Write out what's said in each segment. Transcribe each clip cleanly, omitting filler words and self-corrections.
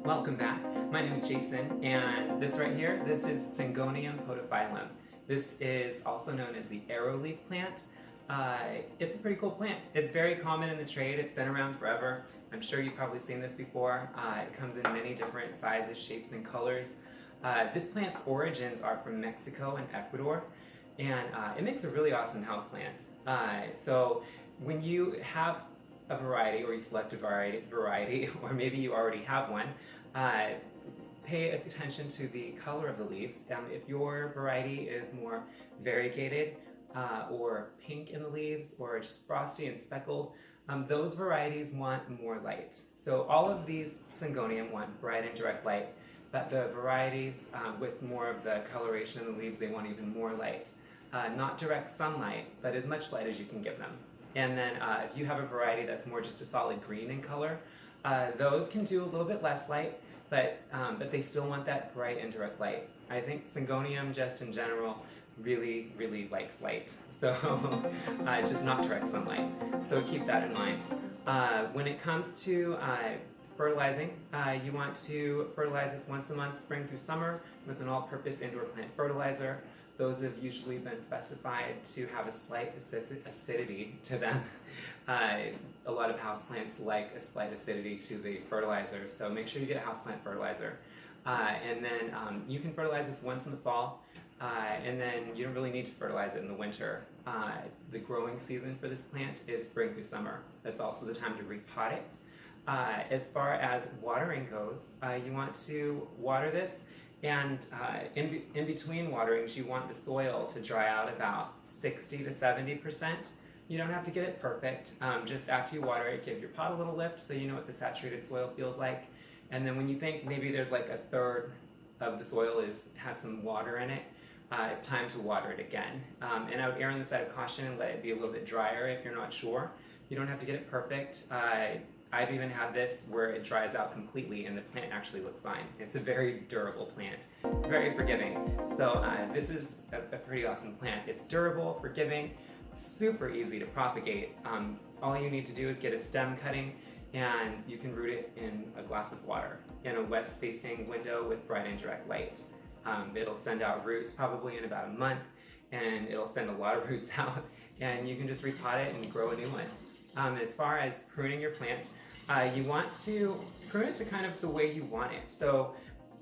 Welcome back. My name is Jason, and this right here, this is Syngonium podophyllum. This is also known as the arrowleaf plant. It's a pretty cool plant. It's very common in the trade. It's been around forever. I'm sure you've probably seen this before. It comes in many different sizes, shapes, and colors. This plant's origins are from Mexico and Ecuador, and it makes a really awesome houseplant. So when you have a variety, or you select a variety, or maybe you already have one, pay attention to the color of the leaves. If your variety is more variegated, or pink in the leaves, or just frosty and speckled, those varieties want more light. So all of these Syngonium want bright and direct light, but the varieties with more of the coloration in the leaves, they want even more light. Not direct sunlight, but as much light as you can give them. And then if you have a variety that's more just a solid green in color, those can do a little bit less light, but they still want that bright and direct light. I think Syngonium, just in general, really likes light. So just not direct sunlight. So keep that in mind. When it comes to fertilizing, you want to fertilize this once a month, spring through summer, with an all-purpose indoor plant fertilizer. Those have usually been specified to have a slight acidity to them. A lot of houseplants like a slight acidity to the fertilizer, so make sure you get a houseplant fertilizer. And then you can fertilize this once in the fall, and then you don't really need to fertilize it in the winter. The growing season for this plant is spring through summer. That's also the time to repot it. As far as watering goes, you want to water this, and in between waterings, you want the soil to dry out about 60 to 70%. You don't have to get it perfect. Just after you water it, give your pot a little lift so you know what the saturated soil feels like. And then when you think maybe there's like a third of the soil has some water in it, it's time to water it again. And I would err on the side of caution and let it be a little bit drier if you're not sure. You don't have to get it perfect. I've even had this where it dries out completely and the plant actually looks fine. It's a very durable plant. It's very forgiving. So this is a pretty awesome plant. It's durable, forgiving, super easy to propagate. All you need to do is get a stem cutting, and you can root it in a glass of water in a west-facing window with bright and direct light. It'll send out roots probably in about a month, and it'll send a lot of roots out, and you can just repot it and grow a new one. As far as pruning your plant, you want to prune it to kind of the way you want it. So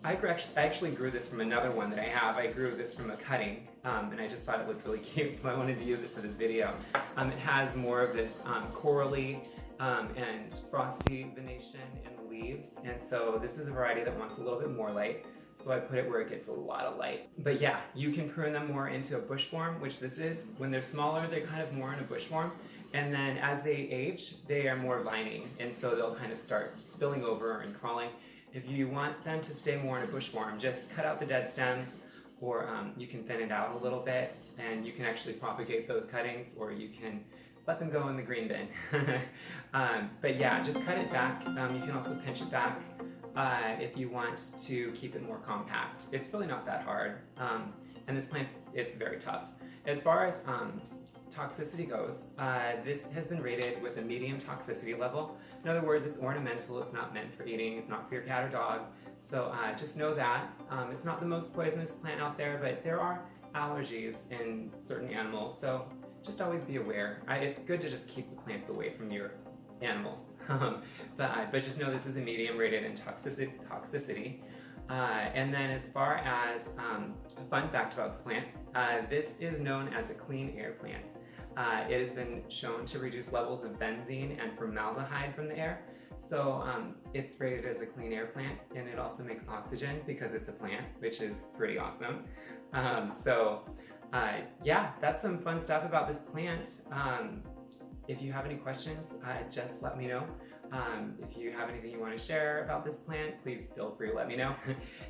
I actually grew this from another one that I have. I grew this from a cutting, and I just thought it looked really cute, so I wanted to use it for this video. It has more of this corally and frosty venation in the leaves, and so this is a variety that wants a little bit more light. So I put it where it gets a lot of light. But yeah, you can prune them more into a bush form, which this is. When they're smaller, they're kind of more in a bush form. And then as they age, they are more vining. And so they'll kind of start spilling over and crawling. If you want them to stay more in a bush form, just cut out the dead stems, or you can thin it out a little bit, and you can actually propagate those cuttings, or you can let them go in the green bin. But yeah, just cut it back. You can also pinch it back if you want to keep it more compact. It's really not that hard. And this plant, it's very tough. As far as toxicity goes, this has been rated with a medium toxicity level. In other words, it's ornamental, it's not meant for eating, it's not for your cat or dog. So just know that. It's not the most poisonous plant out there, but there are allergies in certain animals, so just always be aware. It's good to just keep the plants away from your animals. But just know this is a medium rated in toxicity. And then as far as a fun fact about this plant, this is known as a clean air plant. It has been shown to reduce levels of benzene and formaldehyde from the air. So it's rated as a clean air plant, and it also makes oxygen because it's a plant, which is pretty awesome. Yeah, that's some fun stuff about this plant. If you have any questions, just let me know. If you have anything you want to share about this plant, please feel free to let me know.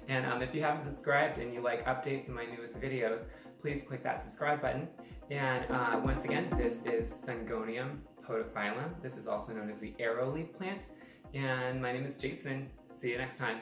And if you haven't subscribed and you like updates on my newest videos, please click that subscribe button. And once again, this is Syngonium podophyllum. This is also known as the arrowleaf plant. And my name is Jason. See you next time.